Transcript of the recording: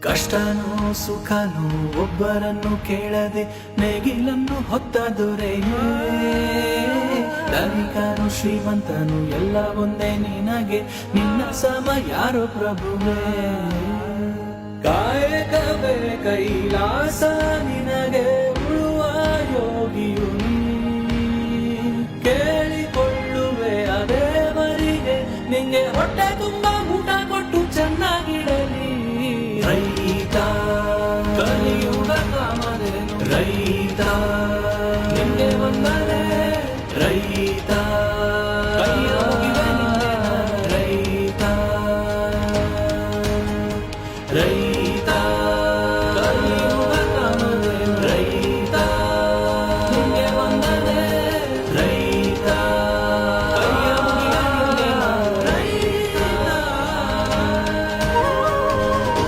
ಕಷ್ಟನೋ ಸುಖನೋ ಒಬ್ಬರನ್ನು ಕೇಳದೆ ನೇಗಿಲನ್ನು ಹೊತ್ತ ದೊರೆಯೇ. ಧನಿಕನು ಶ್ರೀಮಂತನು ಎಲ್ಲ ಒಂದೇ ನಿನಗೆ, ನಿನ್ನ ಸಮ ಯಾರೋ ಪ್ರಭುವೇ. ಕಾಯಕವೇ ಕೈಲಾಸ ನಿನಗೆ, ಉಳುವ ಯೋಗಿಯು ನೀ. ಕೇಳಿಕೊಳ್ಳುವೆ ಅದೇ ಮರಿಗೆ, ನಿಂಗೆ ಹೊಟ್ಟೆ ತುಂಬ ಊಟ ಕೊಟ್ಟು ಚೆನ್ನಾಗಿಡಲಿ. ರೈತ ಕಲಿಯುಗ ಕಾಮಧೇನು, ರೈತ ನಿಂಗೆ ವಂದನೆ. ರೈತ ಕೈಯ ಮುಗಿವೆ ನಿಂಗೆ ನಾನು. ರೈತ